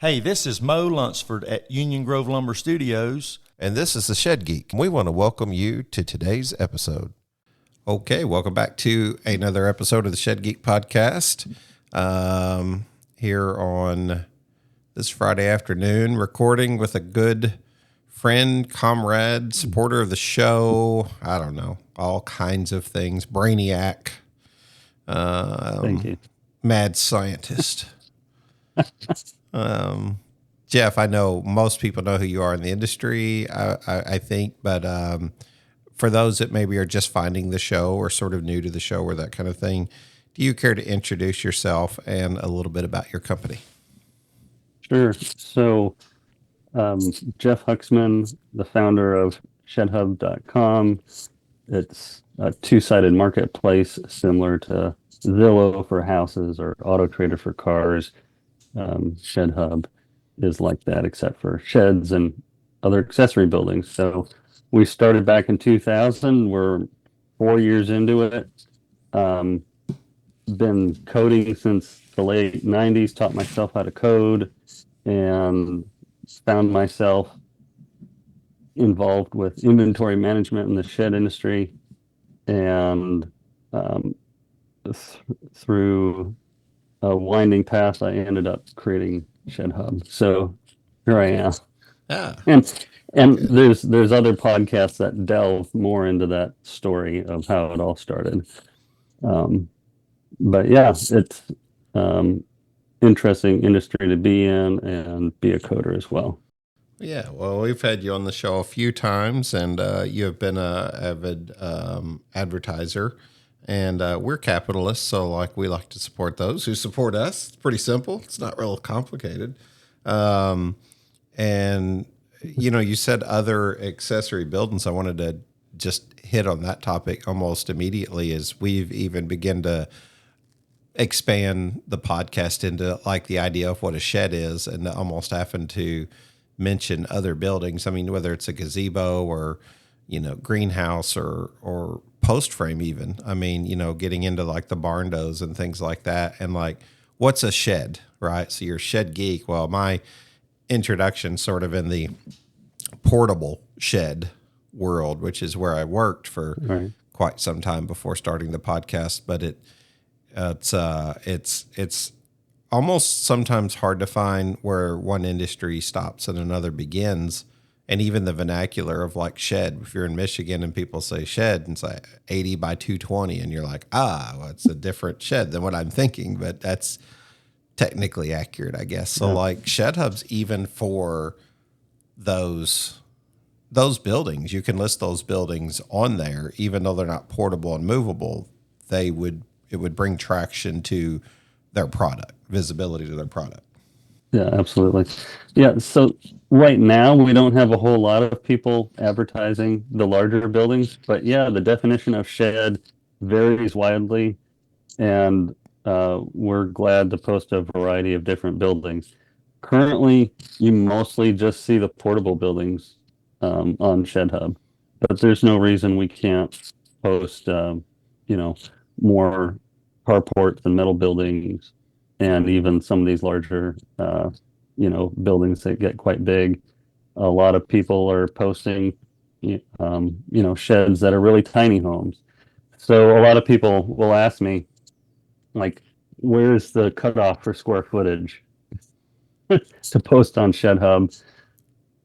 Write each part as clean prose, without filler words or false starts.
Hey, this is Mo Lunsford at Union Grove Lumber Studios. And this is the Shed Geek. We want to welcome you to today's episode. Okay, welcome back to another episode of the Shed Geek podcast. Here on this Friday afternoon, recording with a good friend, comrade, supporter of the show. I don't know, all kinds of things. Brainiac. Thank you. Mad scientist. Jeff, I know most people know who you are in the industry, I think, but for those that maybe are just finding the show or sort of new to the show or that kind of thing, do you care to introduce yourself and a little bit about your company? Sure. So, Jeff Huxman, the founder of ShedHub.com. It's a two-sided marketplace similar to Zillow for houses or AutoTrader for cars. ShedHub is like that, except for sheds and other accessory buildings. So we started back in 2000. We're 4 years into it. Been coding since the late 90s, taught myself how to code, and found myself involved with inventory management in the shed industry. And through a winding path, I ended up creating ShedHub. So here I am. Yeah. And there's other podcasts that delve more into that story of how it all started. But yeah, it's interesting industry to be in and be a coder as well. Yeah, well, we've had you on the show a few times, and you have been an avid advertiser. And we're capitalists, so we like to support those who support us. It's pretty simple. It's not real complicated. And you said other accessory buildings. I wanted to just hit on that topic almost immediately, as we've even begun to expand the podcast into the idea of what a shed is, and almost having to mention other buildings. I mean, whether it's a gazebo or greenhouse or post frame even. I mean, getting into the barn doors and things like that. And what's a shed, right? So you're a shed geek. Well, my introduction sort of in the portable shed world, which is where I worked for quite some time before starting the podcast. But it's almost sometimes hard to find where one industry stops and another begins. And even the vernacular of shed, if you're in Michigan and people say shed and it's 80 by 220, and you're like, well, it's a different shed than what I'm thinking, but that's technically accurate, I guess. So ShedHub's even for those buildings. You can list those buildings on there, even though they're not portable and movable. It would bring traction to their product, visibility to their product. Yeah, absolutely. Yeah, so right now we don't have a whole lot of people advertising the larger buildings, but yeah, the definition of shed varies widely, and we're glad to post a variety of different buildings. Currently, you mostly just see the portable buildings on ShedHub, but there's no reason we can't post, more carports and metal buildings, and even some of these larger, buildings that get quite big. A lot of people are posting, sheds that are really tiny homes. So a lot of people will ask me, where's the cutoff for square footage to post on ShedHub?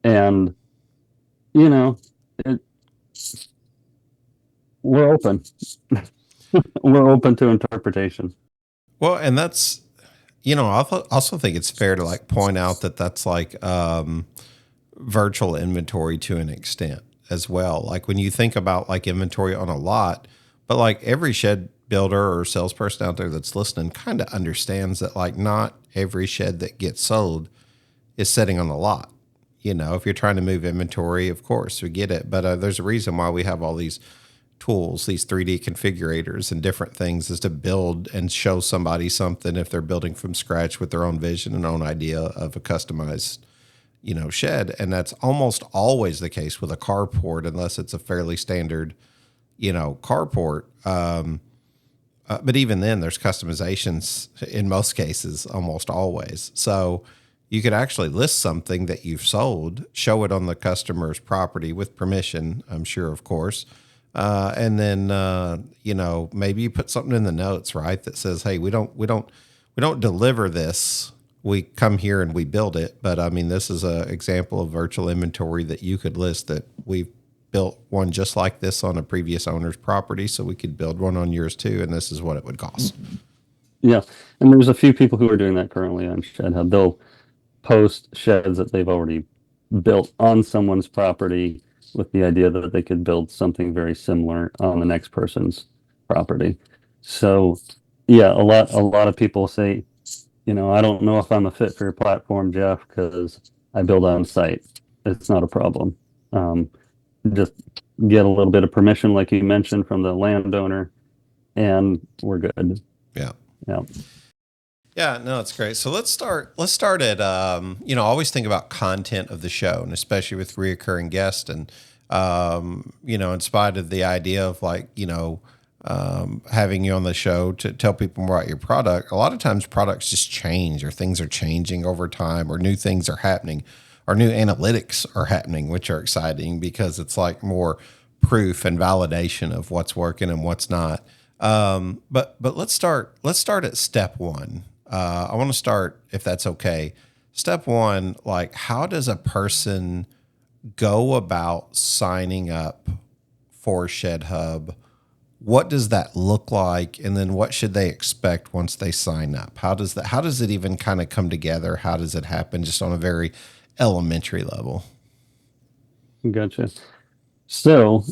And, we're open. We're open to interpretation. Well, and that's, I also think it's fair to point out that that's virtual inventory to an extent as well. When you think about inventory on a lot, but every shed builder or salesperson out there that's listening kind of understands that not every shed that gets sold is sitting on the lot. If you're trying to move inventory, of course, we get it. But there's a reason why we have all these tools, these 3D configurators and different things, is to build and show somebody something if they're building from scratch with their own vision and own idea of a customized, shed. And that's almost always the case with a carport, unless it's a fairly standard, carport. But even then there's customizations in most cases, almost always. So, you could actually list something that you've sold, show it on the customer's property with permission, I'm sure, of course. And then, maybe you put something in the notes, right, that says, hey, we don't deliver this. We come here and we build it. But I mean, this is an example of virtual inventory that you could list, that we've built one just like this on a previous owner's property, so we could build one on yours too, and this is what it would cost. Yeah. And there's a few people who are doing that currently on ShedHub. They'll post sheds that they've already built on someone's property with the idea that they could build something very similar on the next person's property. So yeah, a lot of people say, I don't know if I'm a fit for your platform, Jeff, because I build on site. It's not a problem. Just get a little bit of permission, like you mentioned, from the landowner, and we're good. Yeah. Yeah. Yeah, no, it's great. So let's start at, always think about content of the show, and especially with reoccurring guests, and, in spite of the idea of having you on the show to tell people more about your product, a lot of times products just change, or things are changing over time, or new things are happening, or new analytics are happening, which are exciting because it's like more proof and validation of what's working and what's not. But let's start at step one. I want to start, if that's okay. Step one, like, how does a person go about signing up for ShedHub? What does that look like? And then what should they expect once they sign up? How does it even kind of come together? How does it happen, just on a very elementary level? Gotcha. So,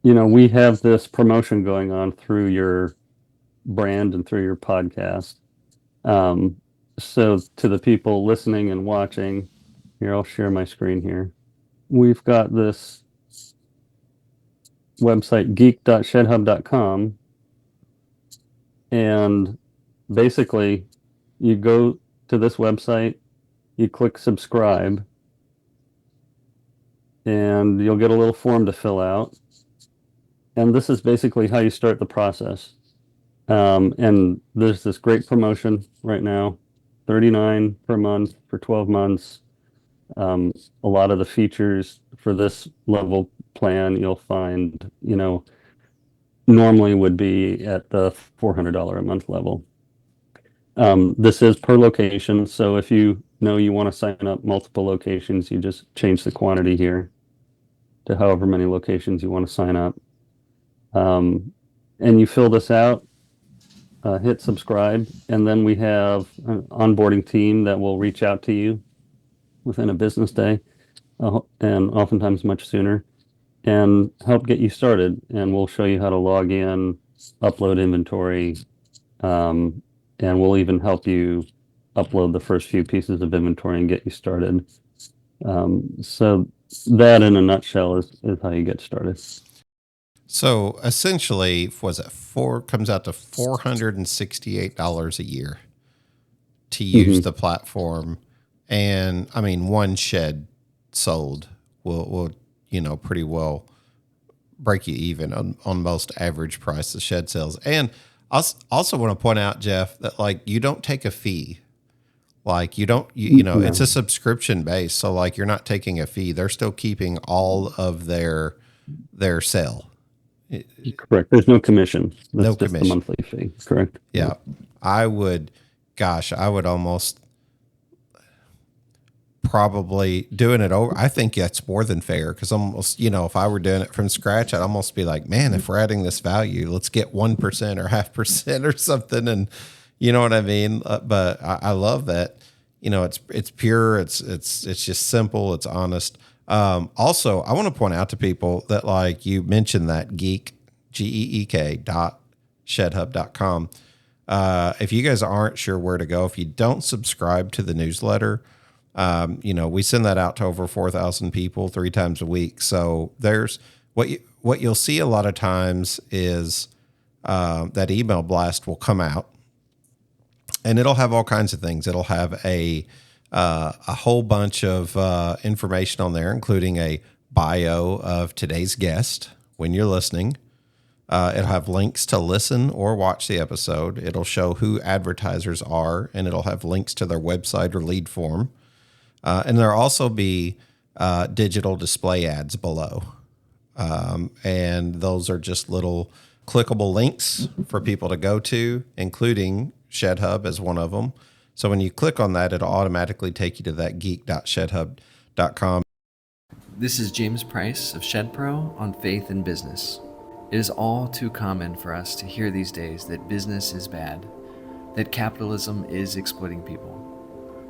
we have this promotion going on through your brand and through your podcast. So to the people listening and watching, here, I'll share my screen here. We've got this website, geek.shedhub.com. And basically, you go to this website, you click subscribe, and you'll get a little form to fill out. And this is basically how you start the process. And there's this great promotion right now, $39 per month for 12 months. A lot of the features for this level plan you'll find, normally would be at the $400 a month level. This is per location, so if you want to sign up multiple locations, you just change the quantity here to however many locations you want to sign up. And you fill this out, hit subscribe, and then we have an onboarding team that will reach out to you within a business day, and oftentimes much sooner, and help get you started. And we'll show you how to log in, upload inventory, and we'll even help you upload the first few pieces of inventory and get you started. So that, in a nutshell, is how you get started. So essentially, comes out to $468 a year to use the platform. And I mean, one shed sold will pretty well break you even on most average price of shed sales. And I also want to point out, Jeff, that you don't take a fee. It's a subscription base. So you're not taking a fee. They're still keeping all of their sale. Correct. There's no commission. That's No just commission. the monthly fee. Correct. Yeah. I would almost probably doing it over. I think that's more than fair, because almost, if I were doing it from scratch, I'd almost be like, man, if we're adding this value, let's get 1% or 0.5% or something. And you know what I mean? But I love that, it's pure. It's just simple. It's honest. Also, I want to point out to people that, you mentioned that geek, GEEK.ShedHub.com. If you guys aren't sure where to go, if you don't subscribe to the newsletter, we send that out to over 4,000 people 3 times a week. So there's what you'll see a lot of times is that email blast will come out, and it'll have all kinds of things. It'll have a whole bunch of information on there, including a bio of today's guest when you're listening. It'll have links to listen or watch the episode. It'll show who advertisers are, and it'll have links to their website or lead form. And there'll also be digital display ads below. And those are just little clickable links for people to go to, including ShedHub as one of them. So when you click on that, it'll automatically take you to that geek.shedhub.com. This is James Price of ShedPro on Faith in Business. It is all too common for us to hear these days that business is bad, that capitalism is exploiting people.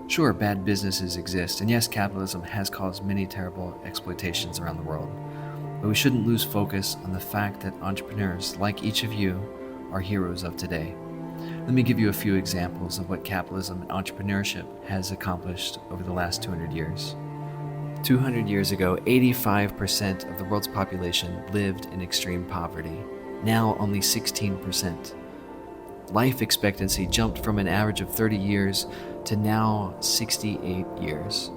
Sure, bad businesses exist, and yes, capitalism has caused many terrible exploitations around the world. But we shouldn't lose focus on the fact that entrepreneurs, like each of you, are heroes of today. Let me give you a few examples of what capitalism and entrepreneurship has accomplished over the last 200 years. 200 years ago, 85% of the world's population lived in extreme poverty. Now, only 16%. Life expectancy jumped from an average of 30 years to now 68 years.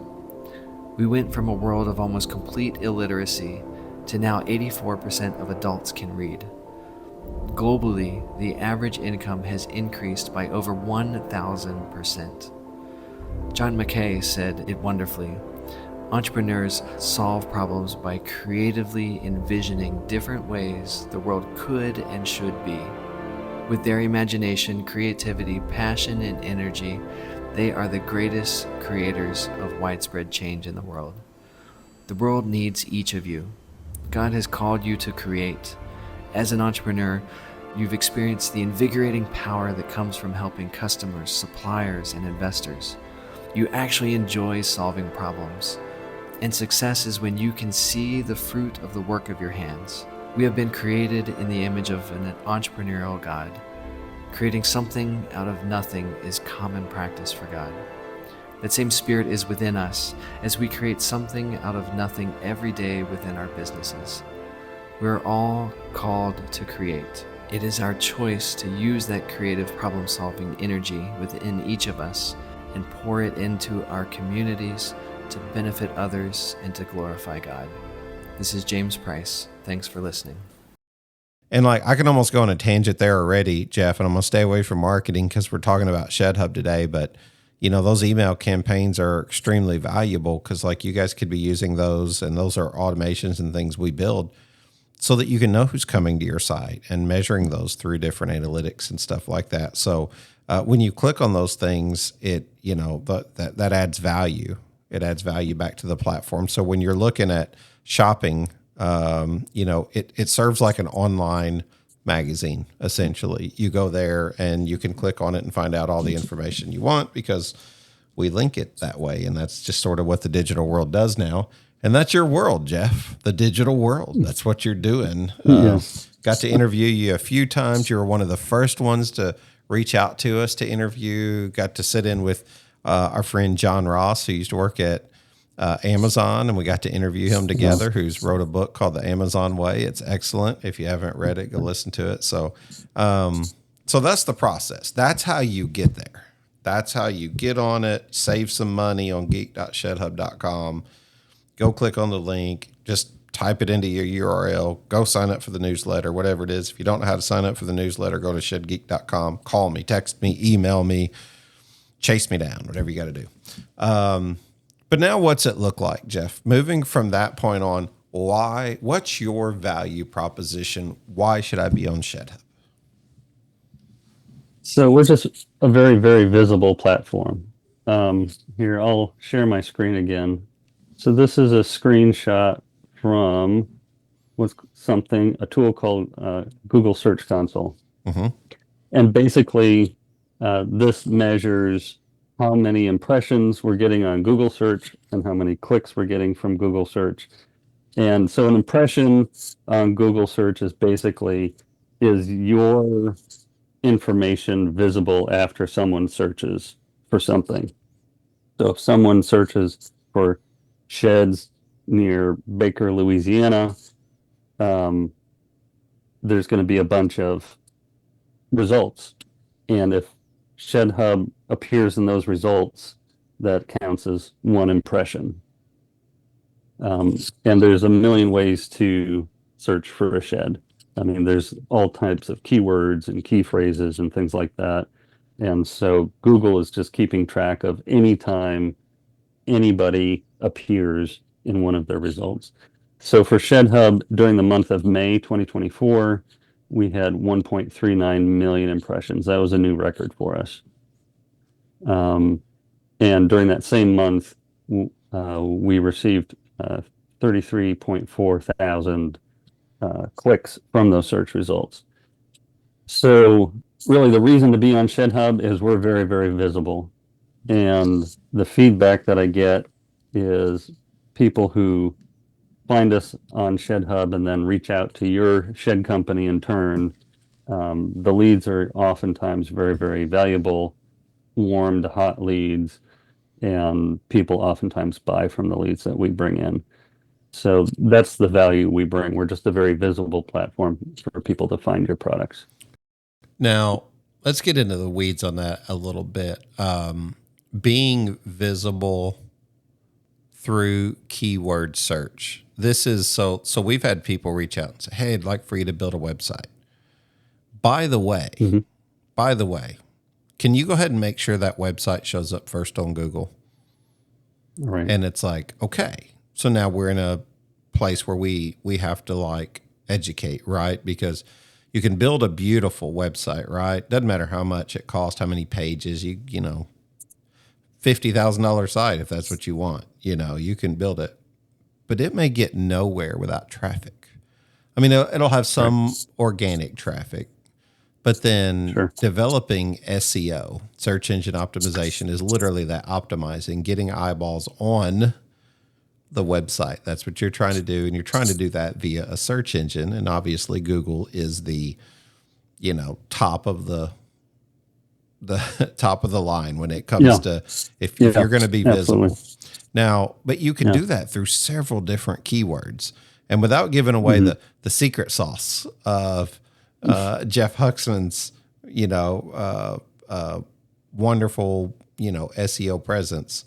We went from a world of almost complete illiteracy to now 84% of adults can read. Globally, the average income has increased by over 1,000%. John Mackay said it wonderfully. Entrepreneurs solve problems by creatively envisioning different ways the world could and should be. With their imagination, creativity, passion, and energy, they are the greatest creators of widespread change in the world. The world needs each of you. God has called you to create. As an entrepreneur, you've experienced the invigorating power that comes from helping customers, suppliers, and investors. You actually enjoy solving problems. And success is when you can see the fruit of the work of your hands. We have been created in the image of an entrepreneurial God. Creating something out of nothing is common practice for God. That same spirit is within us as we create something out of nothing every day within our businesses. We're all called to create. It is our choice to use that creative problem-solving energy within each of us and pour it into our communities to benefit others and to glorify God. This is James Price. Thanks for listening. And like, I can almost go on a tangent there already, Jeff, and I'm going to stay away from marketing because we're talking about ShedHub today. But, you know, those email campaigns are extremely valuable because like you guys could be using those, and those are automations and things we build so that you can know who's coming to your site and measuring those through different analytics and stuff like that. So when you click on those things, it, you know, that adds value. It adds value back to the platform. So when you're looking at shopping, you know, it serves like an online magazine, essentially. You go there and you can click on it and find out all the information you want because we link it that way. And that's just sort of what the digital world does now. And that's your world, Jeff, the digital world. That's what you're doing. Got to interview you a few times. You were one of the first ones to reach out to us to interview. Got to sit in with our friend John Ross, who used to work at Amazon, and we got to interview him together, who's wrote a book called The Amazon Way. It's excellent. If you haven't read it, go listen to it. So that's the process. That's how you get there. That's how you get on it, save some money on geek.shedhub.com. Go click on the link, just type it into your URL, go sign up for the newsletter, whatever it is. If you don't know how to sign up for the newsletter, go to shedgeek.com, call me, text me, email me, chase me down, whatever you got to do. But now what's it look like, Jeff? Moving from that point on, what's your value proposition? Why should I be on ShedHub? So we're just a very, very visible platform. Here, I'll share my screen again. So this is a screenshot from a tool called Google Search Console. Mm-hmm. And basically, this measures how many impressions we're getting on Google search and how many clicks we're getting from Google search. And so an impression on Google search is your information visible after someone searches for something. So if someone searches for sheds near Baker, Louisiana, there's going to be a bunch of results. And if ShedHub appears in those results, that counts as one impression. And there's a million ways to search for a shed. I mean, there's all types of keywords and key phrases and things like that. And so Google is just keeping track of any time anybody appears in one of their results. So for ShedHub, during the month of May 2024, we had 1.39 million impressions. That was a new record for us. And during that same month, we received 33.4 thousand clicks from those search results. So really the reason to be on ShedHub is we're very, very visible. And the feedback that I get is people who find us on ShedHub and then reach out to your shed company in turn. The leads are oftentimes very, very valuable, warm to hot leads, and people oftentimes buy from the leads that we bring in. So that's the value we bring. We're just a very visible platform for people to find your products. Now, let's get into the weeds on that a little bit. Being visible through keyword search. This is so we've had people reach out and say, "Hey, I'd like for you to build a website." By the way, can you go ahead and make sure that website shows up first on Google? Right. And it's like, okay, so now we're in a place where we have to like educate, right? Because you can build a beautiful website, right? Doesn't matter how much it costs, how many pages, you know, $50,000 site if that's what you want. You know, you can build it, but it may get nowhere without traffic. I mean, it'll have some organic traffic, but then developing SEO, search engine optimization, is literally that optimizing, getting eyeballs on the website. That's what you're trying to do. And you're trying to do that via a search engine. And obviously Google is the, you know, top of the top of the line when it comes to if you're going to be visible. Now, but you can do that through several different keywords. And without giving away the secret sauce of Jeff Huxman's, you know, wonderful, you know, SEO presence,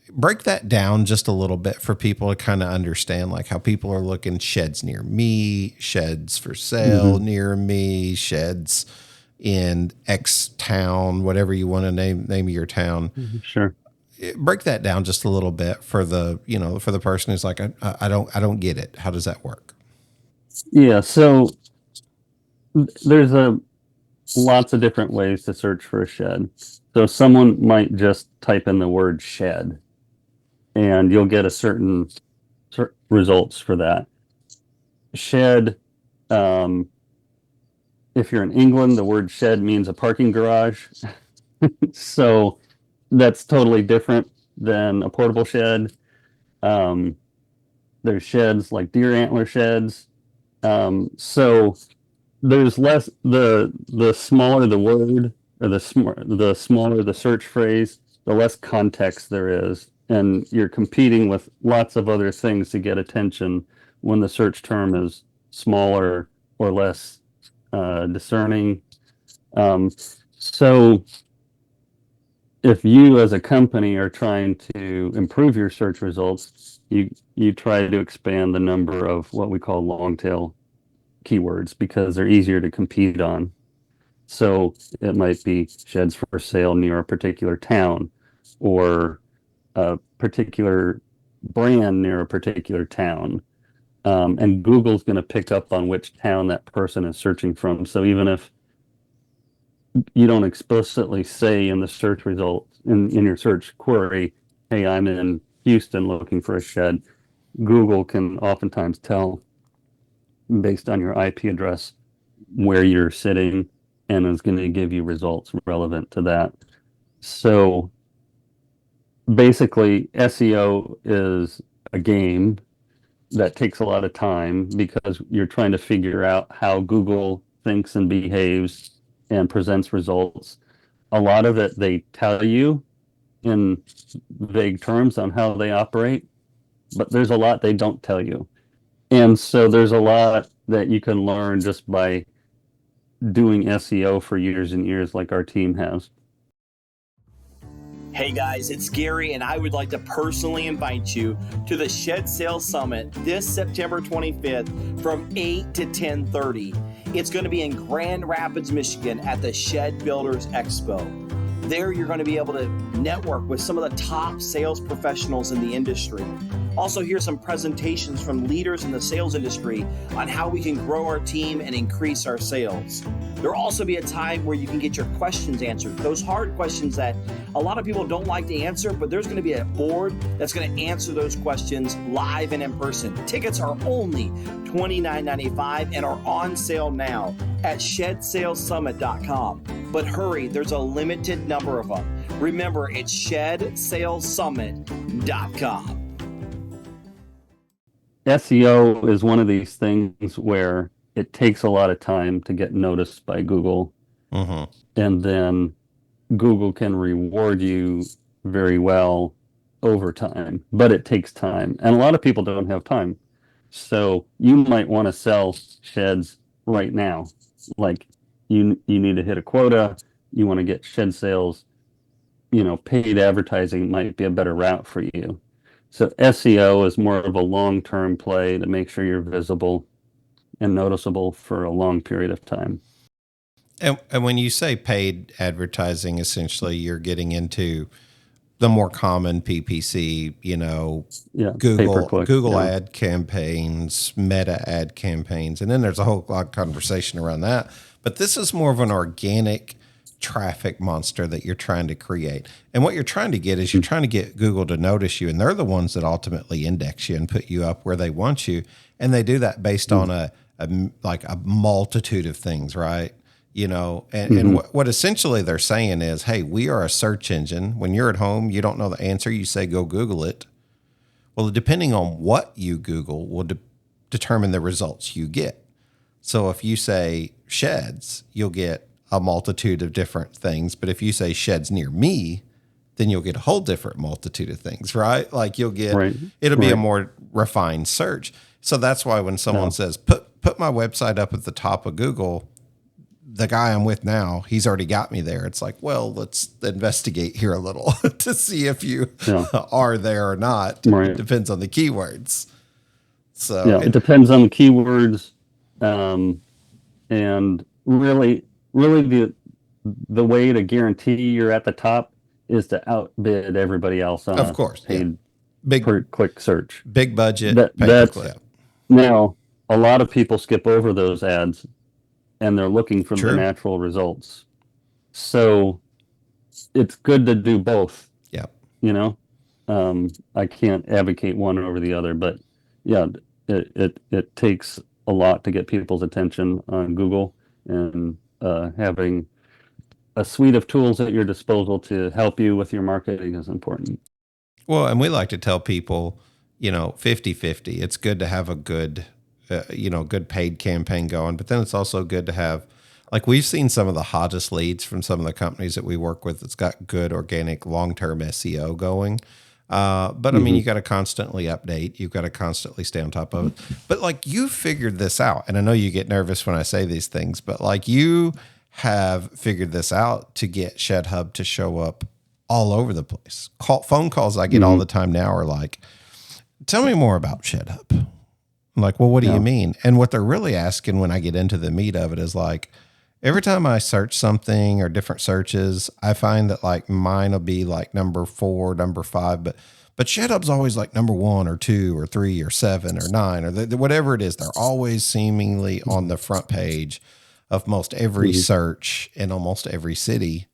break that down just a little bit for people to kind of understand, like how people are looking sheds near me, sheds for sale near me, sheds in X town, whatever you want to name your town. Sure. Break that down just a little bit for the, you know, for the person who's like, I don't get it. How does that work? Yeah. So there's lots of different ways to search for a shed. So someone might just type in the word shed and you'll get a certain results for that. Shed, if you're in England, the word shed means a parking garage. So that's totally different than a portable shed. There's sheds like deer antler sheds. So there's less, the smaller the word, or the smaller the search phrase, the less context there is. And you're competing with lots of other things to get attention when the search term is smaller or less discerning. So if you as a company are trying to improve your search results, you try to expand the number of what we call long tail keywords because they're easier to compete on. So it might be sheds for sale near a particular town, or a particular brand near a particular town. And Google's going to pick up on which town that person is searching from. So even if you don't explicitly say in the search result, in your search query, hey, I'm in Houston looking for a shed, Google can oftentimes tell based on your IP address where you're sitting and is going to give you results relevant to that. So basically, SEO is a game that takes a lot of time because you're trying to figure out how Google thinks and behaves and presents results. A lot of it they tell you in vague terms on how they operate, but there's a lot they don't tell you. And so there's a lot that you can learn just by doing SEO for years and years, like our team has. Hey guys, it's Gary, and I would like to personally invite you to the Shed Sales Summit this September 25th from 8 to 10:30. It's going to be in Grand Rapids, Michigan at the Shed Builders Expo. There you're going to be able to network with some of the top sales professionals in the industry. Also hear some presentations from leaders in the sales industry on how we can grow our team and increase our sales. There'll also be a time where you can get your questions answered, those hard questions that a lot of people don't like to answer, but there's going to be a board that's going to answer those questions live and in person. Tickets are only $29.95 and are on sale now at ShedSalesSummit.com. But hurry, there's a limited number of them. Remember, it's ShedSalesSummit.com. SEO is one of these things where it takes a lot of time to get noticed by Google. Mm-hmm. And then Google can reward you very well over time, but it takes time. And a lot of people don't have time. So you might want to sell sheds right now. Like you need to hit a quota, you want to get shed sales, paid advertising might be a better route for you. So SEO is more of a long-term play to make sure you're visible and noticeable for a long period of time. And when you say paid advertising, essentially you're getting into the more common PPC, Google ad campaigns, Meta ad campaigns, and then there's a whole lot of conversation around that. But this is more of an organic traffic monster that you're trying to create. And what you're trying to get is you're trying to get Google to notice you, and they're the ones that ultimately index you and put you up where they want you. And they do that based on a multitude of things, right? And what essentially they're saying is, hey, we are a search engine. When you're at home, you don't know the answer, you say, go Google it. Well, depending on what you Google will determine the results you get. So if you say sheds, you'll get a multitude of different things. But if you say sheds near me, then you'll get a whole different multitude of things, right? Like you'll get, it'll be a more refined search. So that's why when someone says, put my website up at the top of Google, the guy I'm with now, he's already got me there. It's like, well, let's investigate here a little to see if you are there or not. Right. It depends on the keywords. So it depends on the keywords. And really the way to guarantee you're at the top is to outbid everybody else on paid big per click search. Big budget, that's now a lot of people skip over those ads and they're looking for the natural results. So it's good to do both. Yeah. I can't advocate one over the other, but it takes a lot to get people's attention on Google, and having a suite of tools at your disposal to help you with your marketing is important. Well, and we like to tell people, 50-50. It's good to have a good good paid campaign going, but then it's also good to have, like we've seen some of the hottest leads from some of the companies that we work with that's got good organic long-term SEO going. But I mean, you got to constantly update. You've got to constantly stay on top of it. But like you figured this out, and I know you get nervous when I say these things, but like you have figured this out to get ShedHub to show up all over the place. Phone calls I get all the time now are like, tell me more about ShedHub. I'm like, well, what do you mean? And what they're really asking when I get into the meat of it is like, every time I search something or different searches, I find that like mine will be like number 4, number 5, but ShedHub's always like number 1 or 2 or 3 or 7 or 9 or whatever it is. They're always seemingly on the front page of most every search in almost every city,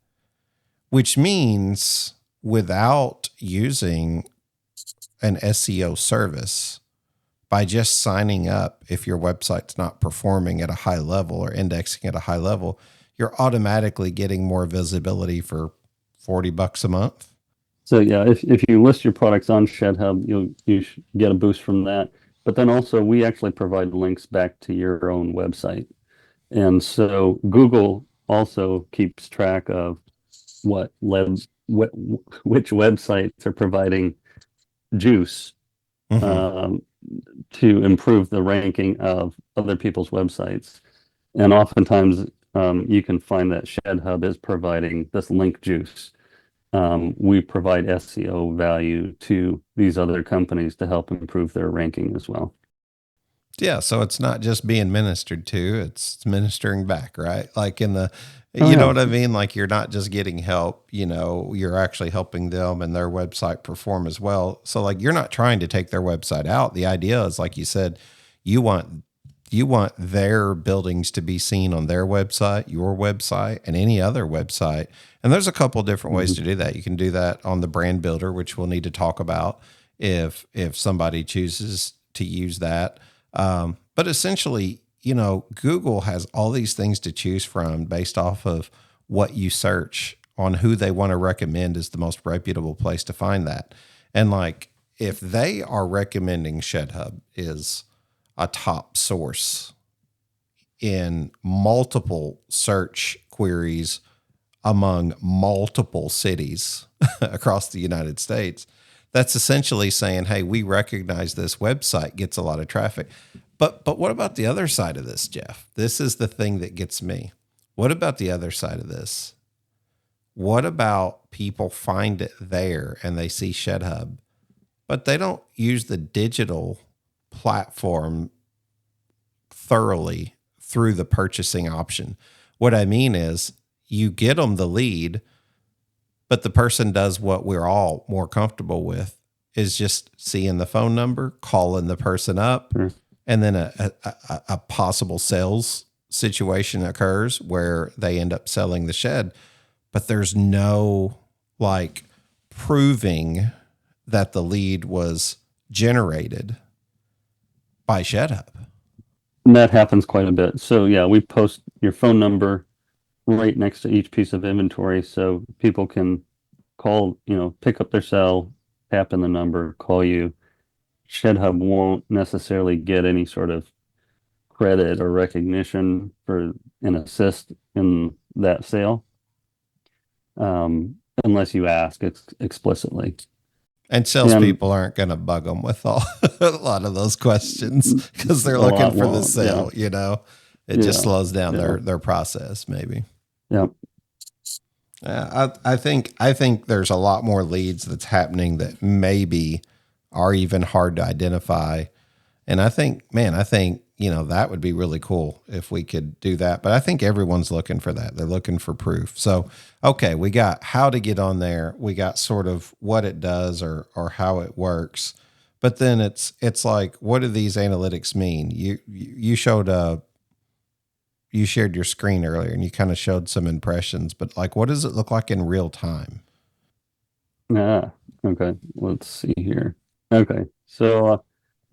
which means without using an SEO service, by just signing up, if your website's not performing at a high level or indexing at a high level, you're automatically getting more visibility for $40 a month. So if you list your products on ShedHub, you get a boost from that. But then also we actually provide links back to your own website. And so Google also keeps track of which websites are providing juice to improve the ranking of other people's websites. And oftentimes you can find that ShedHub is providing this link juice. we provide SEO value to these other companies to help improve their ranking as well. Yeah, so it's not just being ministered to, it's ministering back, right? Like in the, Oh, you know yeah. what I mean? Like you're not just getting help, you're actually helping them and their website perform as well. So like you're not trying to take their website out. The idea is, like you said, you want their buildings to be seen on their website, your website, and any other website. And there's a couple different ways to do that. You can do that on the brand builder, which we'll need to talk about if somebody chooses to use that. But essentially, Google has all these things to choose from based off of what you search on who they want to recommend is the most reputable place to find that. And like, if they are recommending ShedHub is a top source in multiple search queries among multiple cities across the United States, that's essentially saying, hey, we recognize this website gets a lot of traffic. But what about the other side of this, Jeff? This is the thing that gets me. What about the other side of this? What about people find it there and they see ShedHub, but they don't use the digital platform thoroughly through the purchasing option? What I mean is you get them the lead, but the person does what we're all more comfortable with, is just seeing the phone number, calling the person up, and then a possible sales situation occurs where they end up selling the shed. But there's no like proving that the lead was generated by ShedHub. And that happens quite a bit. So yeah, we post your phone number right next to each piece of inventory so people can call, pick up their cell, tap in the number, call you. ShedHub won't necessarily get any sort of credit or recognition for an assist in that sale, unless you ask explicitly. And salespeople aren't going to bug them with a lot of those questions because they're looking for the sale. Yeah. It just slows down their process, maybe. Yeah. I think there's a lot more leads that's happening that maybe are even hard to identify. And I think, that would be really cool if we could do that. But I think everyone's looking for that. They're looking for proof. So, okay, we got how to get on there. We got sort of what it does or how it works. But then it's like, what do these analytics mean? You showed you shared your screen earlier and you kind of showed some impressions, but like, what does it look like in real time? Okay. Let's see here. Okay. So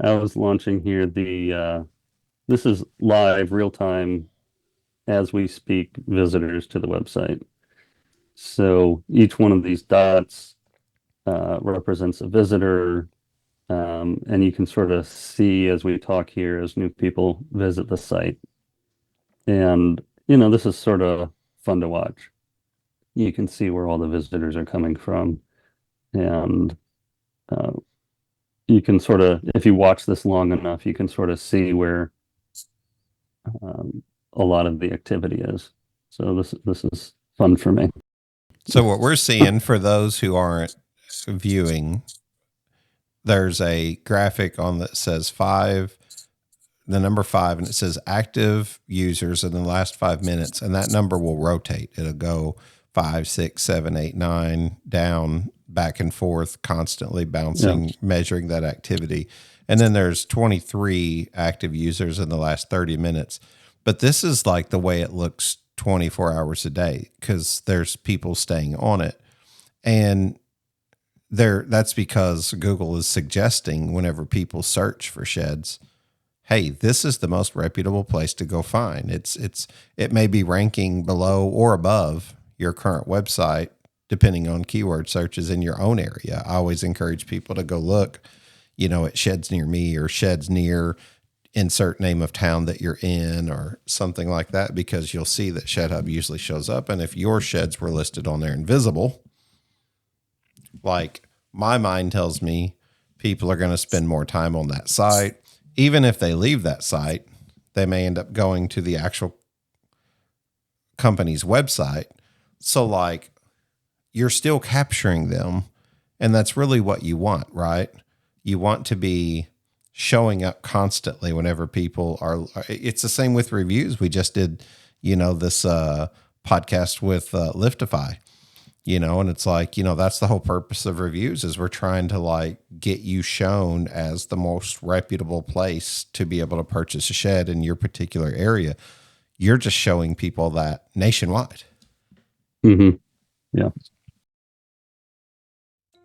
I was launching here this is live real time as we speak visitors to the website. So each one of these dots represents a visitor. And you can sort of see as we talk here, as new people visit the site. And, this is sort of fun to watch. You can see where all the visitors are coming from. And you can sort of, if you watch this long enough, you can sort of see where a lot of the activity is. So this is fun for me. So what we're seeing, for those who aren't viewing, there's a graphic on that says the number 5, and it says active users in the last 5 minutes, and that number will rotate. It'll go 5, 6, 7, 8, 9 down, back and forth, constantly bouncing, measuring that activity. And then there's 23 active users in the last 30 minutes. But this is like the way it looks 24 hours a day because there's people staying on it. And that's because Google is suggesting whenever people search for sheds, hey, this is the most reputable place to go find. It may be ranking below or above your current website, depending on keyword searches in your own area. I always encourage people to go look, at sheds near me or sheds near insert name of town that you're in or something like that, because you'll see that ShedHub usually shows up. And if your sheds were listed on there invisible, like my mind tells me people are going to spend more time on that site. Even if they leave that site, they may end up going to the actual company's website. So like you're still capturing them. And that's really what you want, right? You want to be showing up constantly whenever people are. It's the same with reviews. We just did, this podcast with Liftify, and it's like, that's the whole purpose of reviews is we're trying to like get you shown as the most reputable place to be able to purchase a shed in your particular area. You're just showing people that nationwide. Mm-hmm. Yeah.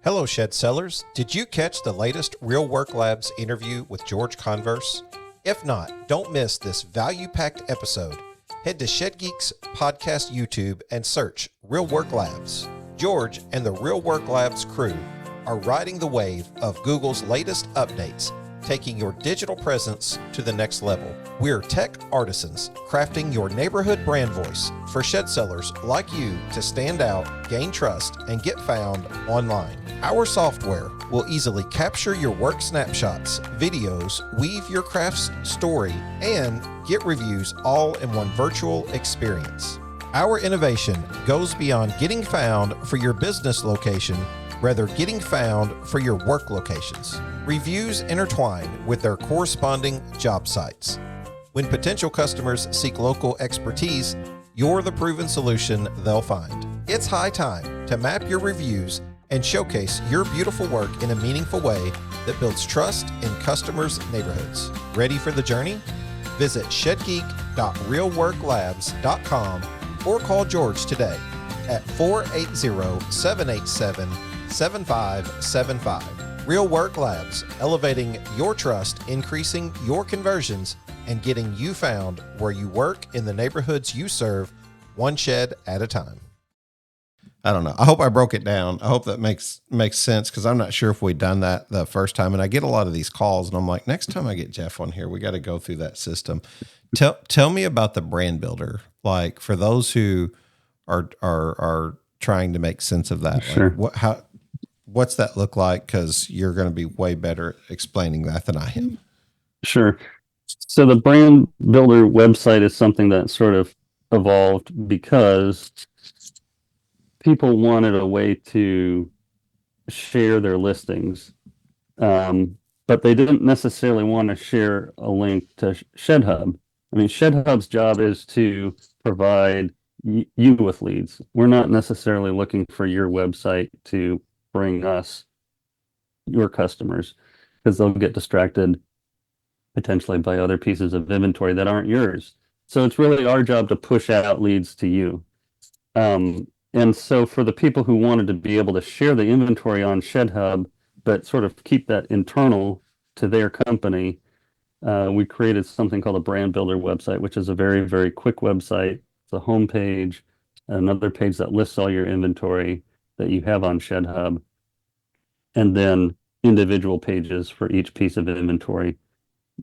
Hello, shed sellers. Did you catch the latest Real Work Labs interview with George Converse? If not, don't miss this value-packed episode. Head to Shed Geeks Podcast YouTube and search Real Work Labs. George and the Real Work Labs crew are riding the wave of Google's latest updates, taking your digital presence to the next level. We're tech artisans crafting your neighborhood brand voice for shed sellers like you to stand out, gain trust, and get found online. Our software will easily capture your work snapshots, videos, weave your craft's story, and get reviews all in one virtual experience. Our innovation goes beyond getting found for your business location, rather getting found for your work locations. Reviews intertwine with their corresponding job sites. When potential customers seek local expertise, you're the proven solution they'll find. It's high time to map your reviews and showcase your beautiful work in a meaningful way that builds trust in customers' neighborhoods. Ready for the journey? Visit shedgeek.realworklabs.com or call George today at 480-787-7575. Real Work Labs, elevating your trust, increasing your conversions, and getting you found where you work in the neighborhoods you serve, one shed at a time. I don't know. I hope I broke it down. I hope that makes sense, because I'm not sure if we'd done that the first time. And I get a lot of these calls, and I'm like, next time I get Jeff on here, we got to go through that system. Tell me about the brand builder. Like, for those who are trying to make sense of that. Sure. Like, what's that look like? Because you're going to be way better at explaining that than I am. Sure. So the brand builder website is something that sort of evolved because people wanted a way to share their listings, but they didn't necessarily want to share a link to ShedHub. I mean, ShedHub's job is to provide you with leads. We're not necessarily looking for your website to bring us your customers, because they'll get distracted potentially by other pieces of inventory that aren't yours. So it's really our job to push out leads to you. And so for the people who wanted to be able to share the inventory on ShedHub, but sort of keep that internal to their company, we created something called a brand builder website, which is a very, very quick website. It's a home page, another page that lists all your inventory that you have on ShedHub, and then individual pages for each piece of inventory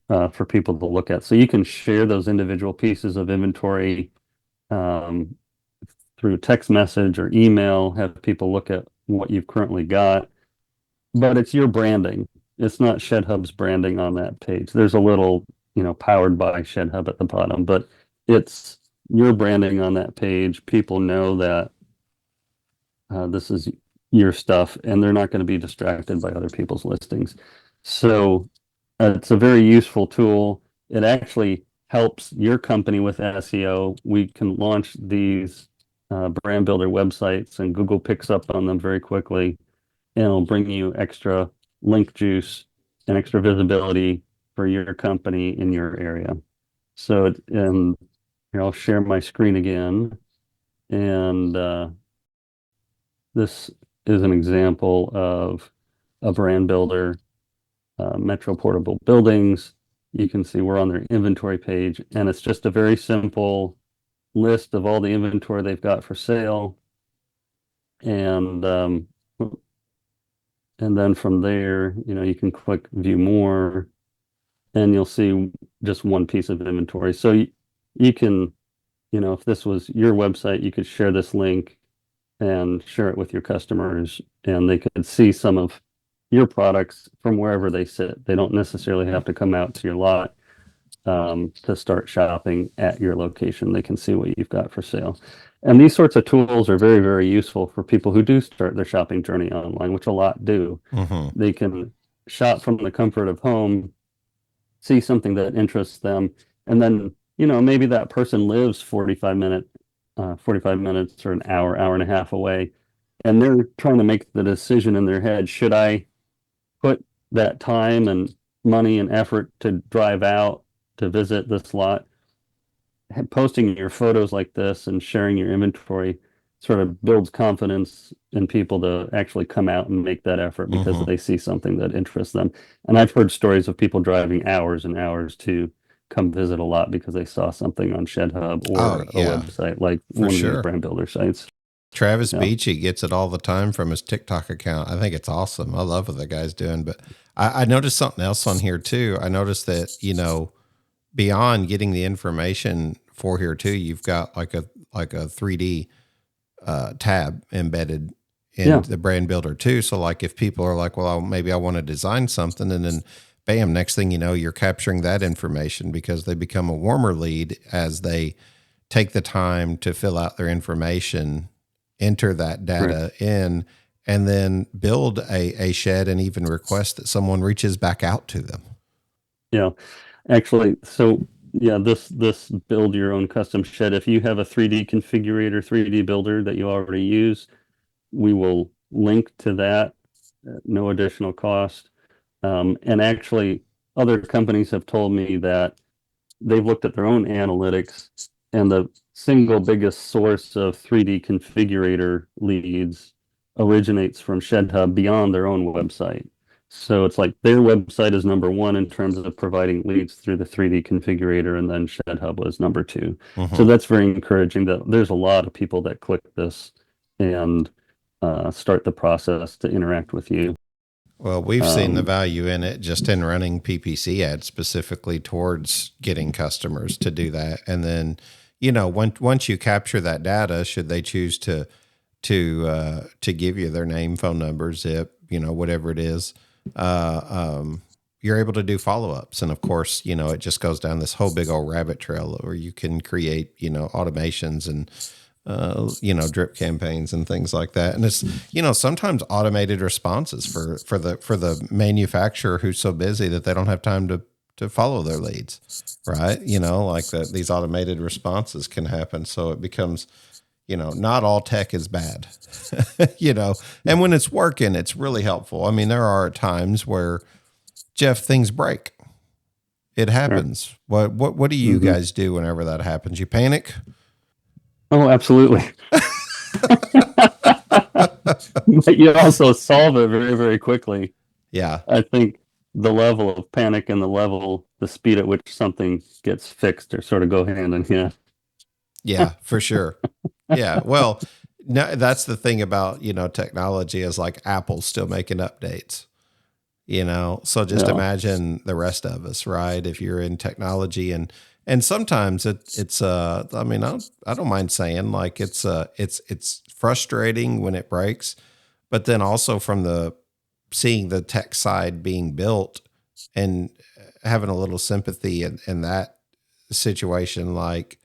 for people to look at. So you can share those individual pieces of inventory through text message or email, have people look at what you've currently got, but it's your branding. It's not ShedHub's branding on that page. There's a little, powered by ShedHub at the bottom, but it's your branding on that page. People know that this is your stuff, and they're not going to be distracted by other people's listings. So it's a very useful tool. It actually helps your company with SEO. We can launch these brand builder websites, and Google picks up on them very quickly, and it'll bring you extra link juice and extra visibility for your company in your area. So, and here I'll share my screen again, and this is an example of a brand builder, Metro Portable Buildings. You can see we're on their inventory page, and it's just a very simple list of all the inventory they've got for sale, and then from there, you can click view more, and you'll see just one piece of inventory. So you can, if this was your website, you could share this link and share it with your customers, and they could see some of your products from wherever they sit. They don't necessarily have to come out to your lot. to start shopping at your location. They can see what you've got for sale. And these sorts of tools are very, very useful for people who do start their shopping journey online, which a lot do. Mm-hmm. They can shop from the comfort of home, see something that interests them, and then, maybe that person lives 45 minutes or an hour and a half away, and they're trying to make the decision in their head, should I put that time and money and effort to drive out to visit this lot? Posting your photos like this and sharing your inventory sort of builds confidence in people to actually come out and make that effort because Mm-hmm. they see something that interests them. And I've heard stories of people driving hours and hours to come visit a lot because they saw something on ShedHub Oh or a yeah, website like for one of these sure. brand builder sites. Travis Yeah. Beachy gets it all the time from his TikTok account. I think it's awesome. I love what the guy's doing. But I noticed something else on here too. I noticed that, beyond getting the information for here too, you've got like a 3D tab embedded in Yeah. the brand builder too. So like if people are like, well, maybe I want to design something, and then bam, next thing you know, you're capturing that information because they become a warmer lead as they take the time to fill out their information, enter that data in, and then build a shed and even request that someone reaches back out to them. Yeah. Actually, so yeah, this build your own custom shed. If you have a 3D configurator, 3D builder that you already use, we will link to that at no additional cost. And actually, other companies have told me that they've looked at their own analytics, and the single biggest source of 3D configurator leads originates from ShedHub beyond their own website. So it's like their website is number one in terms of providing leads through the 3D configurator, and then ShedHub was number two. Mm-hmm. So that's very encouraging that there's a lot of people that click this and start the process to interact with you. Well, we've seen the value in it just in running PPC ads specifically towards getting customers to do that. And then, once you capture that data, should they choose to give you their name, phone number, zip, whatever it is, you're able to do follow-ups. And of course, it just goes down this whole big old rabbit trail where you can create, automations and, drip campaigns and things like that. And it's, sometimes automated responses for the manufacturer who's so busy that they don't have time to follow their leads, right? These automated responses can happen. So it becomes, not all tech is bad, and when it's working, it's really helpful. I mean, there are times where, Jeff, things break. It happens. Sure. What do you guys do whenever that happens? You panic? Oh, absolutely. But you also solve it very, very quickly. Yeah. I think the level of panic and the speed at which something gets fixed or sort of go hand in hand. Yeah, for sure. Yeah. Well, no, that's the thing about, technology is like Apple's still making updates, so just imagine the rest of us, right? If you're in technology and sometimes it's I don't mind saying like it's frustrating when it breaks, but then also from seeing the tech side being built and having a little sympathy in that situation. Like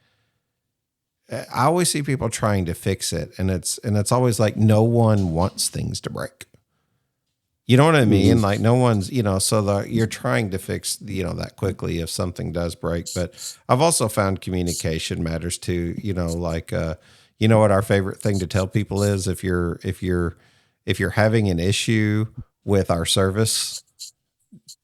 I always see people trying to fix it, and it's always like no one wants things to break. You know what I mean? Mm-hmm. Like no one's, so you're trying to fix, that quickly if something does break. But I've also found communication matters too. What our favorite thing to tell people is if you're having an issue with our service,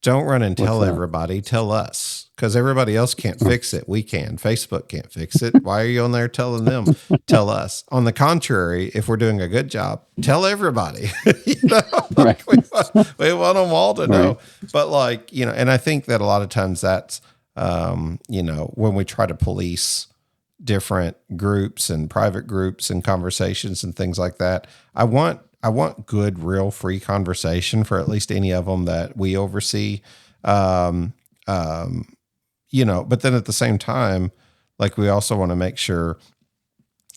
don't run and tell everybody, tell us, because everybody else can't fix it. We can. Facebook can't fix it. Why are you on there telling them? Tell us. On the contrary, if we're doing a good job, tell everybody. Right. We want them all to know. But and I think that a lot of times that's, when we try to police different groups and private groups and conversations and things like that, I want good, real, free conversation for at least any of them that we oversee. But then at the same time, like we also want to make sure,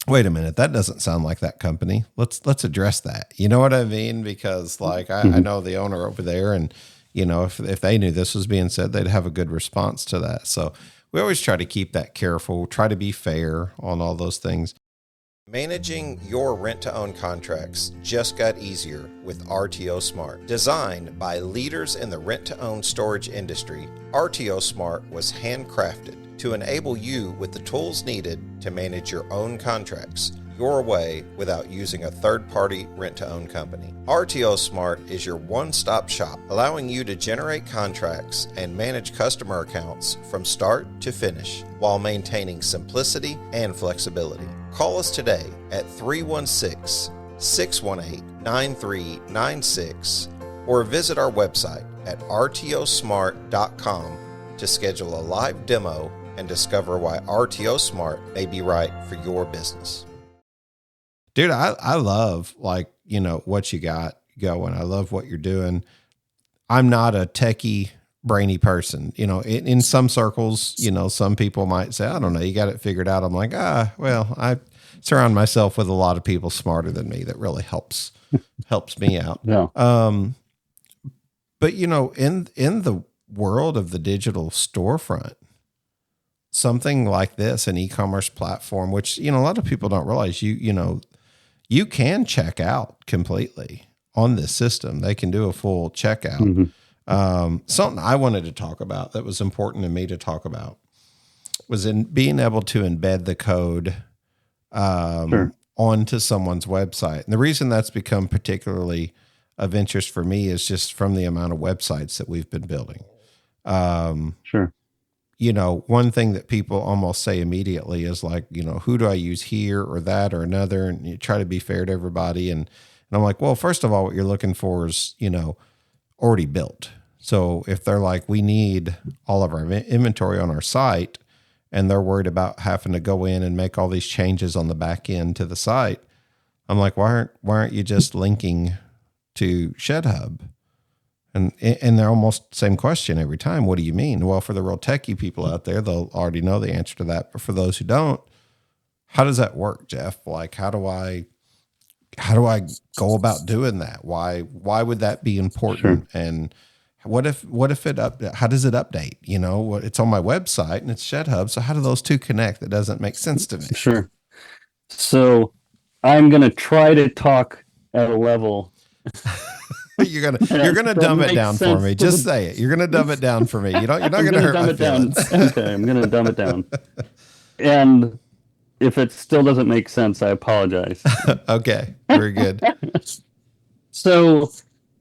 wait a minute, that doesn't sound like that company. Let's address that. You know what I mean? Because I know the owner over there and, if they knew this was being said, they'd have a good response to that. So we always try to keep that careful, try to be fair on all those things. Managing your rent-to-own contracts just got easier with RTO Smart. Designed by leaders in the rent-to-own storage industry, RTO Smart was handcrafted to enable you with the tools needed to manage your own contracts your way without using a third-party rent-to-own company. RTO Smart is your one-stop shop, allowing you to generate contracts and manage customer accounts from start to finish while maintaining simplicity and flexibility. Call us today at 316-618-9396 or visit our website at rtosmart.com to schedule a live demo and discover why RTO Smart may be right for your business. Dude, I love what you got going. I love what you're doing. I'm not a techie, brainy person. In some circles, some people might say, I don't know, you got it figured out. I'm like, well, I surround myself with a lot of people smarter than me. That really helps me out. Yeah. But in the world of the digital storefront, something like this, an e-commerce platform, which, a lot of people don't realize you can check out completely on this system. They can do a full checkout. Mm-hmm. Something I wanted to talk about that was important to me to talk about was in being able to embed the code onto someone's website. And the reason that's become particularly of interest for me is just from the amount of websites that we've been building. Sure. One thing that people almost say immediately is like, who do I use here or that or another? And you try to be fair to everybody. And I'm like, well, first of all, what you're looking for is, already built. So if they're like, we need all of our inventory on our site, and they're worried about having to go in and make all these changes on the back end to the site, I'm like, why aren't you just linking to ShedHub? And they're almost same question every time. What do you mean? Well, for the real techie people out there, they'll already know the answer to that. But for those who don't, how does that work, Jeff? Like, how do I go about doing that? Why would that be important? Sure. And what if how does it update? It's on my website and it's ShedHub. So how do those two connect? That doesn't make sense to me. Sure. So I'm going to try to talk at a level. You're gonna dumb it down for me. Just say it. You're gonna dumb it down for me. You're not gonna hurt my feelings. Okay, I'm gonna dumb it down. And if it still doesn't make sense, I apologize. Okay, very good. So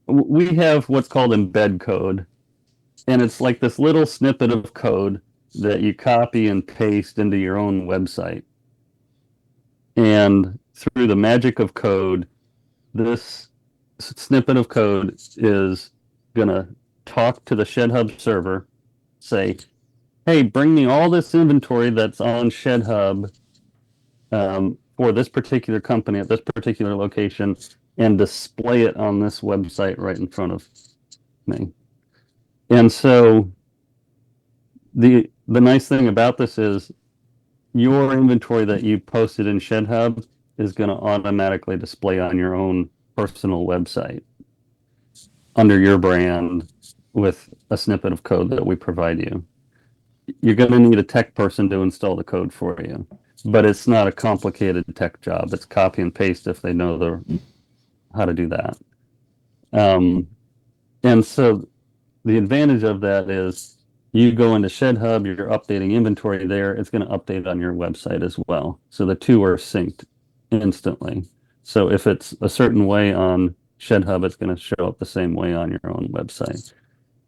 we have what's called embed code, and it's like this little snippet of code that you copy and paste into your own website. And through the magic of code, this snippet of code is going to talk to the ShedHub server, say, hey, bring me all this inventory that's on ShedHub for this particular company at this particular location, and display it on this website right in front of me. And so the nice thing about this is your inventory that you posted in ShedHub is going to automatically display on your own personal website under your brand with a snippet of code that we provide you. You're going to need a tech person to install the code for you, but it's not a complicated tech job. It's copy and paste if they know how to do that. And so the advantage of that is you go into ShedHub, you're updating inventory there, it's going to update on your website as well. So the two are synced instantly. So if it's a certain way on ShedHub, it's going to show up the same way on your own website.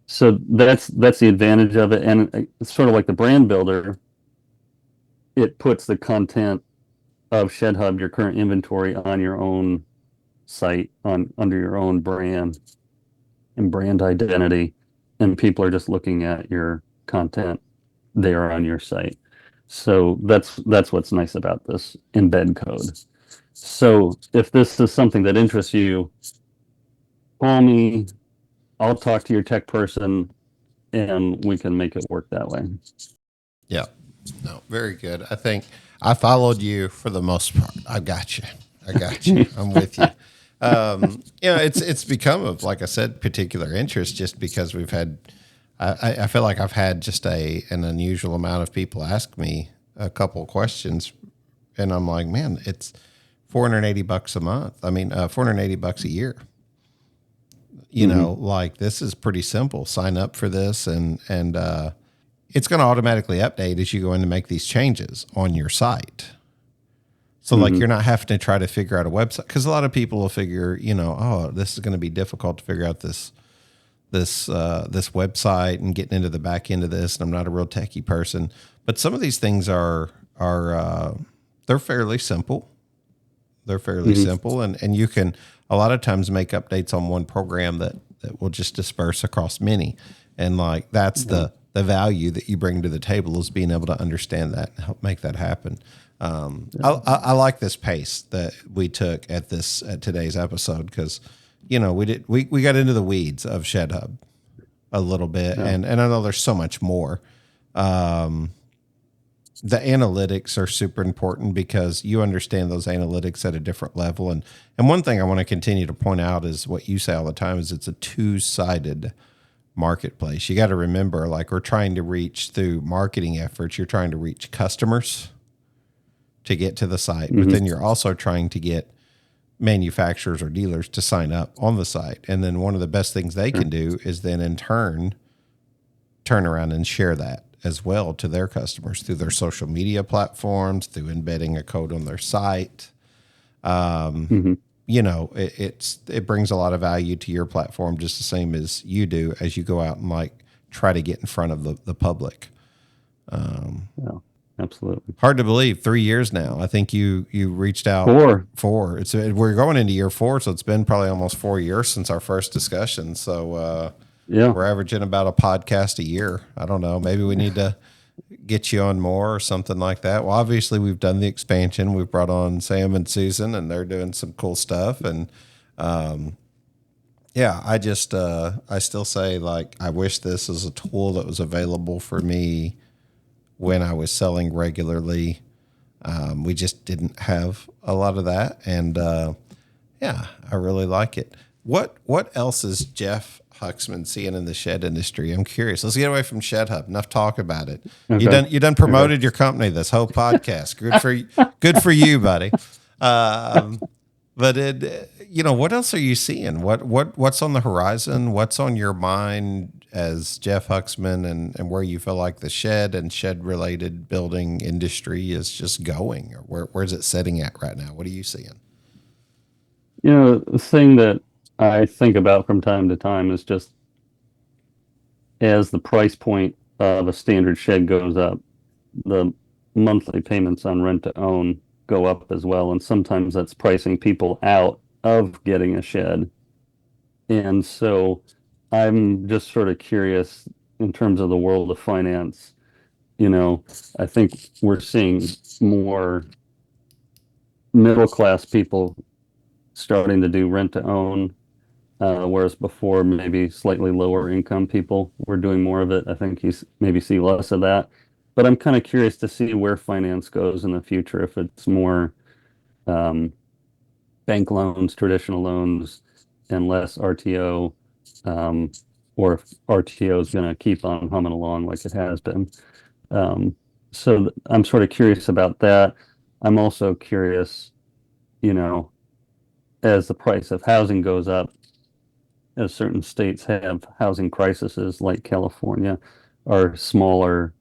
So that's the advantage of it. And it's sort of like the brand builder. It puts the content of ShedHub, your current inventory, on your own site, under your own brand and brand identity. And people are just looking at your content there on your site. So that's what's nice about this embed code. So if this is something that interests you, call me, I'll talk to your tech person, and we can make it work that way. Yeah. No, very good. I think I followed you for the most part. I got you. I'm with you. It's become of, like I said, particular interest just because we've had. I feel like I've had just an unusual amount of people ask me a couple of questions, and I'm like, man, it's $480 a month. I mean, $480 a year. You know, like this is pretty simple. Sign up for this, and it's going to automatically update as you go in to make these changes on your site. So like you're not having to try to figure out a website, because a lot of people will figure, oh, this is going to be difficult to figure out this website and getting into the back end of this. And I'm not a real techie person, but some of these things are they're fairly simple. They're fairly simple, and you can a lot of times make updates on one program that will just disperse across many. And like that's the value that you bring to the table, is being able to understand that and help make that happen. I like this pace that we took at today's episode, because we got into the weeds of ShedHub a little bit, and I know there's so much more. The analytics are super important, because you understand those analytics at a different level. And one thing I want to continue to point out is what you say all the time, is it's a two-sided marketplace. You got to remember, like, we're trying to reach through marketing efforts. You're trying to reach customers to get to the site, but then you're also trying to get manufacturers or dealers to sign up on the site. And then one of the best things they can do is then in turn around and share that as well to their customers through their social media platforms, through embedding a code on their site. It brings a lot of value to your platform, just the same as you do as you go out and like try to get in front of the public. Absolutely. Hard to believe. 3 years now. I think you reached out. Four. We're going into year 4, so it's been probably almost 4 years since our first discussion. So we're averaging about a podcast a year. I don't know. Maybe we need to get you on more or something like that. Well, obviously we've done the expansion. We've brought on Sam and Susan, and they're doing some cool stuff. And I still say, like, I wish this was a tool that was available for me when I was selling regularly. We just didn't have a lot of that. And I really like it. What else is Jeff Huxman seeing in the shed industry? I'm curious. Let's get away from ShedHub. Enough talk about it. Okay. You done promoted your company this whole podcast. Good for you, buddy. But what else are you seeing? What's on the horizon? What's on your mind as Jeff Huxman, and where you feel like the shed and shed related building industry is just going, or where's it sitting at right now? What are you seeing? The thing that I think about from time to time is just, as the price point of a standard shed goes up, the monthly payments on rent to own go up as well. And sometimes that's pricing people out of getting a shed. And so I'm just sort of curious in terms of the world of finance. I think we're seeing more middle class people starting to do rent to own, whereas before maybe slightly lower income people were doing more of it. I think you maybe see less of that. But I'm kind of curious to see where finance goes in the future, if it's more bank loans, traditional loans, and less RTO, or if RTO is going to keep on humming along like it has been. So I'm sort of curious about that. I'm also curious, as the price of housing goes up, as certain states have housing crises like California, are smaller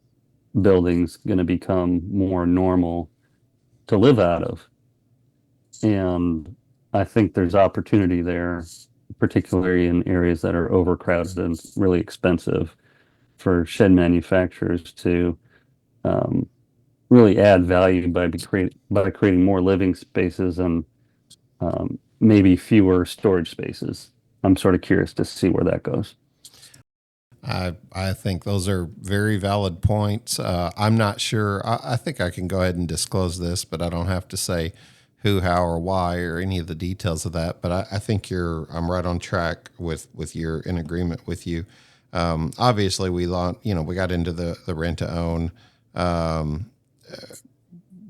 buildings going to become more normal to live out of? And I think there's opportunity there, particularly in areas that are overcrowded and really expensive, for shed manufacturers to really add value by creating more living spaces and maybe fewer storage spaces. I'm sort of curious to see where that goes. I think those are very valid points. I'm not sure. I think I can go ahead and disclose this, but I don't have to say who, how, or why, or any of the details of that. But I think I'm right on track with your, in agreement with you. Obviously, we got into the rent to own,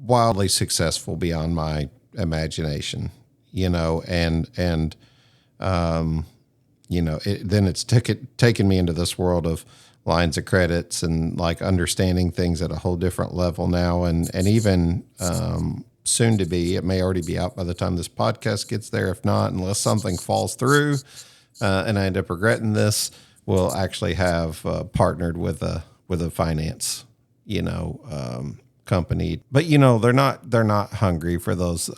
wildly successful beyond my imagination. and then it's taken me into this world of lines of credits and like understanding things at a whole different level now. And even, soon to be, it may already be out by the time this podcast gets there. If not, unless something falls through, and I end up regretting this, we'll actually have, partnered with a finance, company, but they're not hungry for those.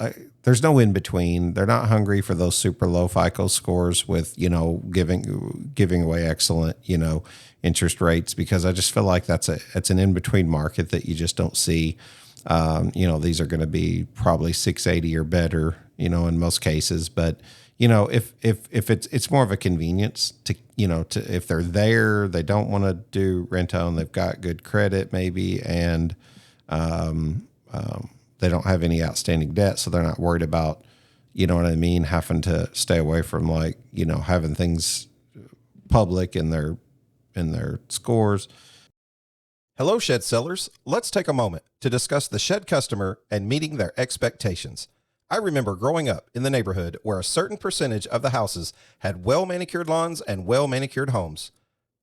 There's no in between. They're not hungry for those super low FICO scores with, giving away excellent, interest rates, because I just feel like it's an in between market that you just don't see. These are going to be probably 680 or better, in most cases, but if it's more of a convenience to if they're there, they don't want to do rent own, they've got good credit maybe, and they don't have any outstanding debt, so they're not worried about, having to stay away from having things public in their scores. Hello, shed sellers. Let's take a moment to discuss the shed customer and meeting their expectations. I remember growing up in the neighborhood where a certain percentage of the houses had well-manicured lawns and well-manicured homes.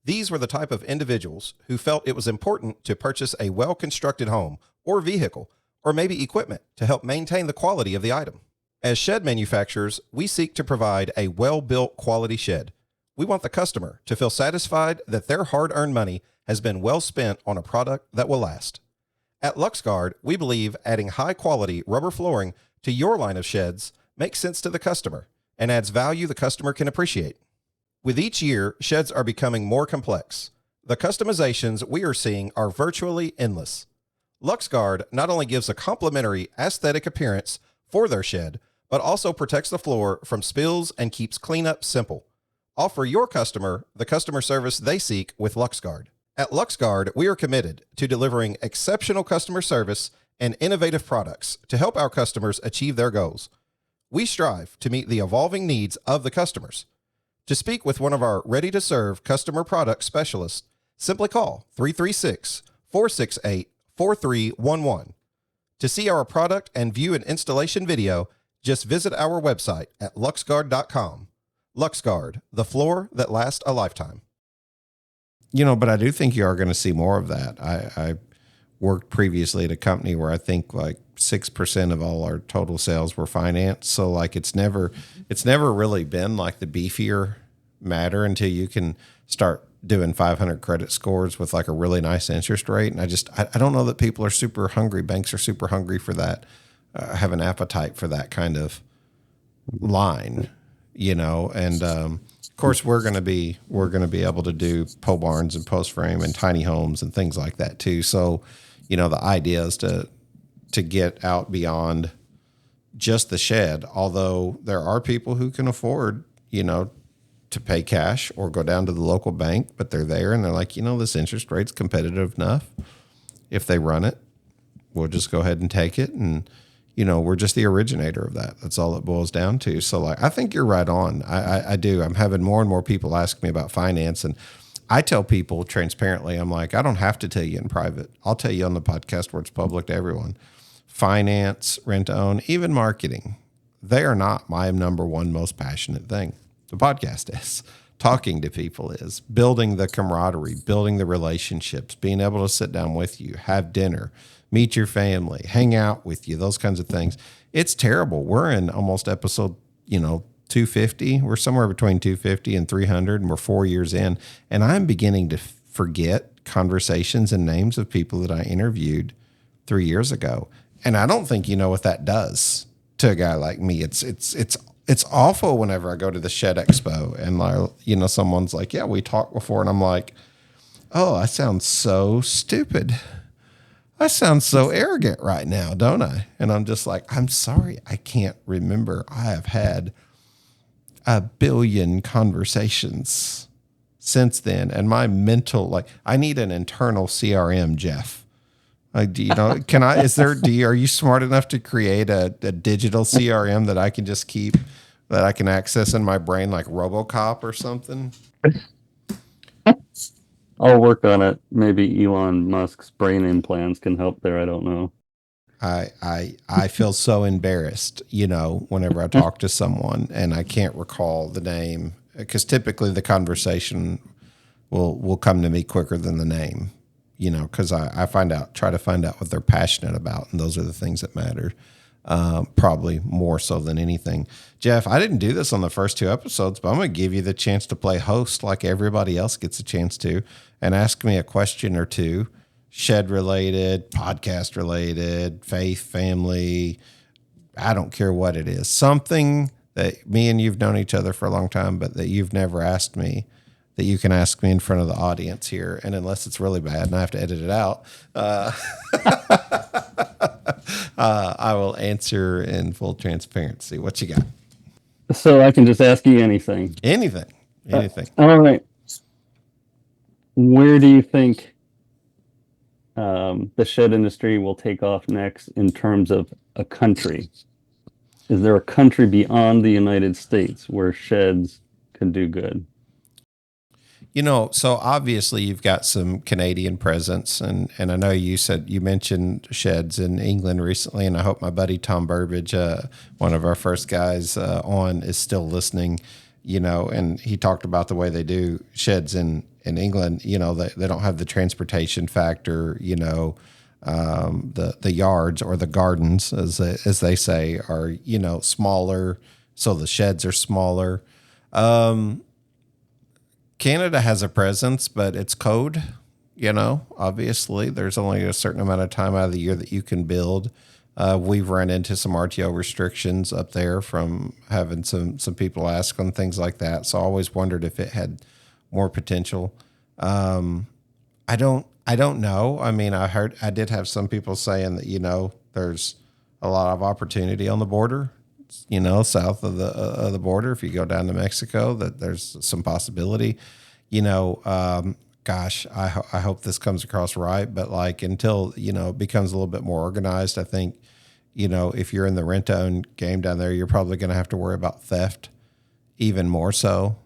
These were the type of individuals who felt it was important to purchase a well-constructed home or vehicle, or maybe equipment to help maintain the quality of the item. As shed manufacturers, we seek to provide a well-built quality shed. We want the customer to feel satisfied that their hard-earned money has been well spent on a product that will last. At LuxGuard, we believe adding high-quality rubber flooring to your line of sheds makes sense to the customer and adds value the customer can appreciate. With each year, sheds are becoming more complex. The customizations we are seeing are virtually endless. LuxGuard not only gives a complimentary aesthetic appearance for their shed, but also protects the floor from spills and keeps cleanup simple. Offer your customer the customer service they seek with LuxGuard. At LuxGuard, we are committed to delivering exceptional customer service and innovative products to help our customers achieve their goals. We strive to meet the evolving needs of the customers. To speak with one of our ready-to-serve customer product specialists, simply call 336-468-4311. To see our product and view an installation video, just visit our website at luxguard.com. LuxGuard, the floor that lasts a lifetime. But I do think you are going to see more of that. I worked previously at a company where I think like 6% of all our total sales were financed. So like it's never really been like the beefier matter until you can start doing 500 credit scores with like a really nice interest rate. And I don't know that people are super hungry. Banks are super hungry for that, have an appetite for that kind of line, and of course we're going to be able to do pole barns and post frame and tiny homes and things like that too. So, the idea is to get out beyond just the shed, although there are people who can afford, to pay cash or go down to the local bank, but they're there and they're like, this interest rate's competitive enough. If they run it, we'll just go ahead and take it. And, we're just the originator of that. That's all it boils down to. So like, I think you're right on. I do. I'm having more and more people ask me about finance, and I tell people transparently, I'm like, I don't have to tell you in private. I'll tell you on the podcast where it's public to everyone. Finance, rent to own, even marketing, they are not my number one most passionate thing. The podcast is. Talking to people is. Building the camaraderie, building the relationships, being able to sit down with you, have dinner, meet your family, hang out with you, those kinds of things. It's terrible. We're in almost episode, 250. We're somewhere between 250 and 300, and we're 4 years in. And I'm beginning to forget conversations and names of people that I interviewed 3 years ago. And I don't think you know what that does to a guy like me. It's awful whenever I go to the Shed Expo and someone's like, yeah, we talked before. And I'm like, oh, I sound so stupid. I sound so arrogant right now, don't I? And I'm just like, I'm sorry, I can't remember. I have had a billion conversations since then. And my mental, I need an internal CRM, Jeff. Are you smart enough to create a digital CRM that I can just keep, that I can access in my brain like RoboCop or something? I'll work on it. Maybe Elon Musk's brain implants can help there. I don't know. I feel so embarrassed, whenever I talk to someone and I can't recall the name, because typically the conversation will come to me quicker than the name, because I try to find out what they're passionate about, and those are the things that matter, probably more so than anything. Jeff, I didn't do this on the first 2 episodes, but I'm going to give you the chance to play host like everybody else gets a chance to, and ask me a question or two. Shed related, podcast related, faith, family, I don't care what it is. Something that me and you've known each other for a long time, but that you've never asked me, that you can ask me in front of the audience here. And unless it's really bad and I have to edit it out, I will answer in full transparency. What you got? So I can just ask you anything. Anything. All right. Where do you think the shed industry will take off next in terms of a country? Is there a country beyond the United States where sheds can do good? So obviously you've got some Canadian presence, and I know you mentioned sheds in England recently, and I hope my buddy Tom Burbage, one of our first guys on, is still listening, and he talked about the way they do sheds in England. They don't have the transportation factor, the yards or the gardens, as they say, are, smaller. So the sheds are smaller. Canada has a presence, but it's code, obviously there's only a certain amount of time out of the year that you can build. We've run into some RTO restrictions up there from having some people ask on things like that. So I always wondered if it had more potential. I don't know. I mean, I did have some people saying that, there's a lot of opportunity on the border, south of the border. If you go down to Mexico, that there's some possibility, gosh, I hope this comes across right, but like until, it becomes a little bit more organized, I think, if you're in the rent-to-own game down there, you're probably going to have to worry about theft even more so.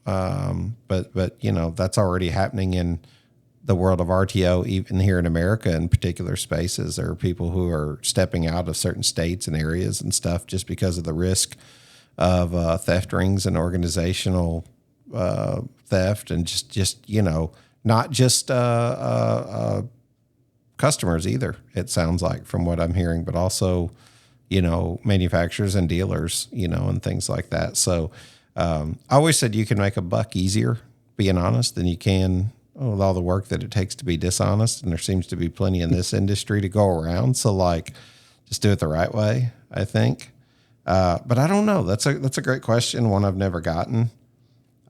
But that's already happening in the world of RTO, even here in America in particular spaces. There are people who are stepping out of certain states and areas and stuff just because of the risk of theft rings and organizational theft, and just not just customers either, it sounds like, from what I'm hearing, but also, manufacturers and dealers, and things like that. So I always said you can make a buck easier being honest than you can with all the work that it takes to be dishonest. And there seems to be plenty in this industry to go around. So like, just do it the right way, I think. But I don't know. That's a great question. One I've never gotten.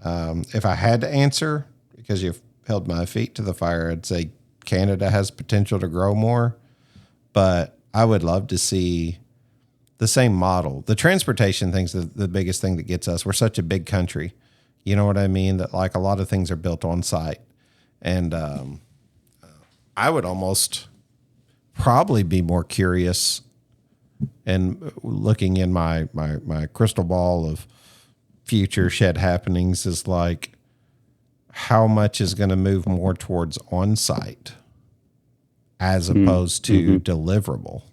If I had to answer, because you've held my feet to the fire, I'd say Canada has potential to grow more, but I would love to see the same model. The transportation thing's the biggest thing that gets us. We're such a big country. You know what I mean? That like a lot of things are built on site. And I would almost probably be more curious, and looking in my crystal ball of future shed happenings, is like how much is going to move more towards on-site as opposed to deliverable.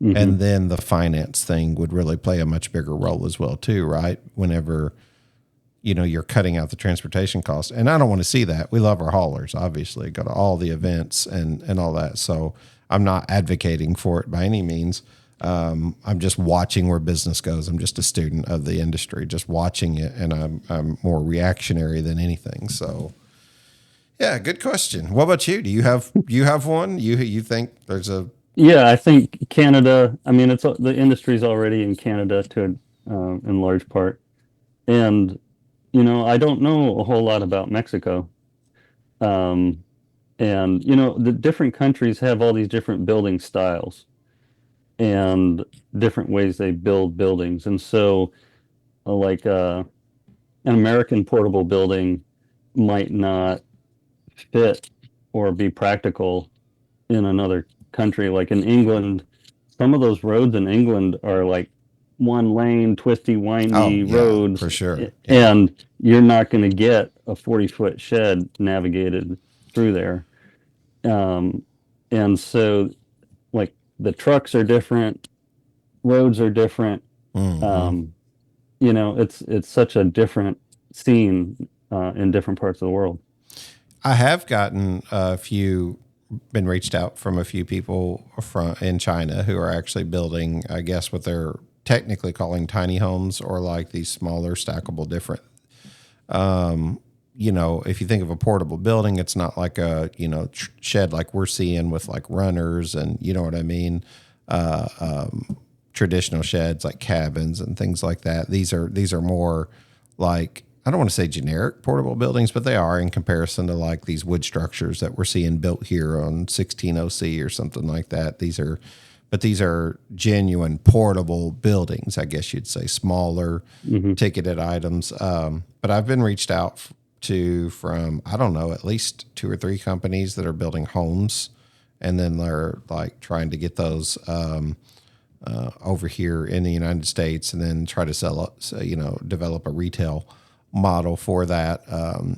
Mm-hmm. And then the finance thing would really play a much bigger role as well too, right? Whenever, you're cutting out the transportation costs. And I don't want to see that. We love our haulers, obviously, go to all the events and all that. So I'm not advocating for it by any means. I'm just watching where business goes. I'm just a student of the industry, just watching it. And I'm more reactionary than anything. So yeah, good question. What about you? Do you have one? You think there's a... Yeah, I think Canada, I mean, the industry's already in Canada in large part. And, I don't know a whole lot about Mexico. And, the different countries have all these different building styles and different ways they build buildings. And so like an American portable building might not fit or be practical in another country. Like in England, some of those roads in England are like one lane, twisty, windy roads. For sure. Yeah. And you're not going to get a 40-foot shed navigated through there. And so like the trucks are different, roads are different. Mhm. It's such a different scene in different parts of the world. I have been reached out from a few people in China who are actually building, I guess, what they're technically calling tiny homes, or like these smaller stackable different. If you think of a portable building, it's not like a, shed like we're seeing with like runners and, you know what I mean? Traditional sheds like cabins and things like that. These are more like, I don't want to say generic portable buildings, but they are in comparison to like these wood structures that we're seeing built here on 16OC or something like that. These are genuine portable buildings, I guess you'd say, smaller ticketed items. But I've been reached out from, I don't know, at least 2 or 3 companies that are building homes, and then they're like trying to get those over here in the United States, and then try to sell, develop a retail model for that.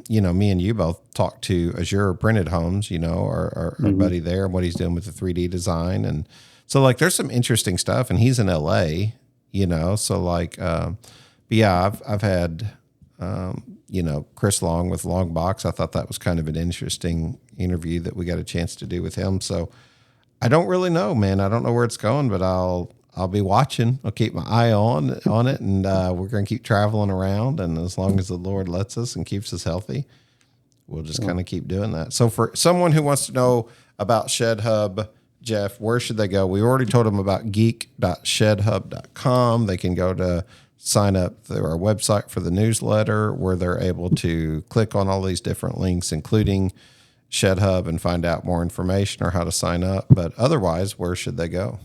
Me and you both talked to Azure Printed Homes, our buddy there, and what he's doing with the 3D design. And so like, there's some interesting stuff, and he's in LA, so like, but yeah, I've had, Chris Long with Longbox. I thought that was kind of an interesting interview that we got a chance to do with him. So I don't really know, man. I don't know where it's going, but I'll be watching. I'll keep my eye on it, and we're going to keep traveling around. And as long as the Lord lets us and keeps us healthy, we'll just kind of keep doing that. So for someone who wants to know about ShedHub, Jeff, where should they go? We already told them about geek.shedhub.com. They can go to sign up through our website for the newsletter, where they're able to click on all these different links, including ShedHub, and find out more information or how to sign up. But otherwise, where should they go?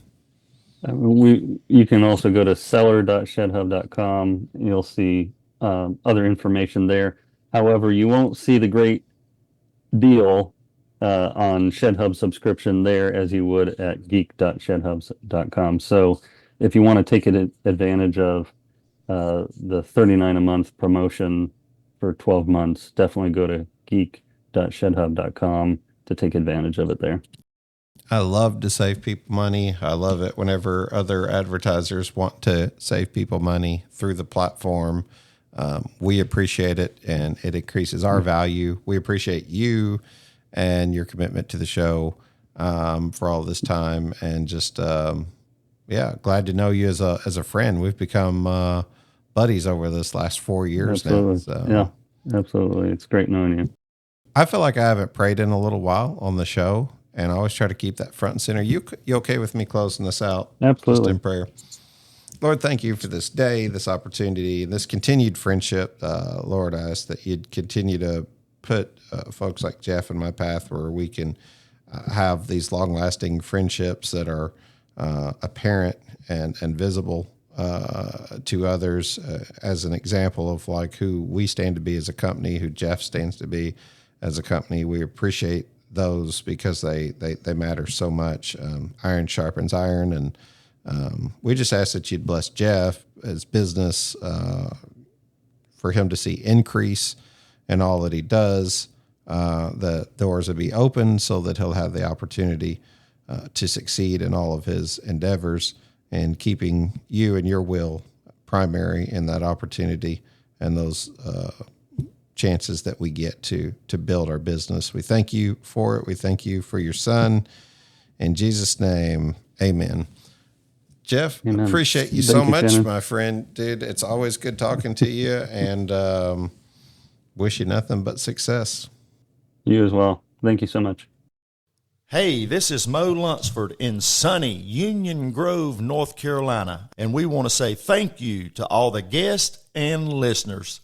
You can also go to seller.shedhub.com. You'll see other information there. However, you won't see the great deal on ShedHub subscription there as you would at geek.shedhub.com. So if you want to take advantage of the $39 a month promotion for 12 months, definitely go to geek.shedhub.com to take advantage of it there. I love to save people money. I love it whenever other advertisers want to save people money through the platform. We appreciate it, and it increases our value. We appreciate you and your commitment to the show for all this time, and just glad to know you as a friend. We've become buddies over this last 4 years Absolutely. now. So. Yeah, absolutely. It's great knowing you. I feel like I haven't prayed in a little while on the show, and I always try to keep that front and center. You okay with me closing this out? Absolutely. Just in prayer. Lord, thank you for this day, this opportunity, and this continued friendship. Lord, I ask that you'd continue to put folks like Jeff in my path, where we can have these long-lasting friendships that are apparent and visible to others, as an example of like who we stand to be as a company, who Jeff stands to be as a company. We appreciate those because they matter so much. Iron sharpens iron, and we just ask that you'd bless Jeff as business, for him to see increase in all that he does. The doors will be open so that he'll have the opportunity to succeed in all of his endeavors, and keeping you and your will primary in that opportunity and those chances that we get to build our business. We thank you for it. We thank you for your son. In Jesus' name, amen. Jeff, Amen. Appreciate you so much, Shannon. My friend. Dude, it's always good talking to you, and wish you nothing but success. You as well. Thank you so much. Hey, this is Mo Lunsford in sunny Union Grove, North Carolina, and we want to say thank you to all the guests and listeners.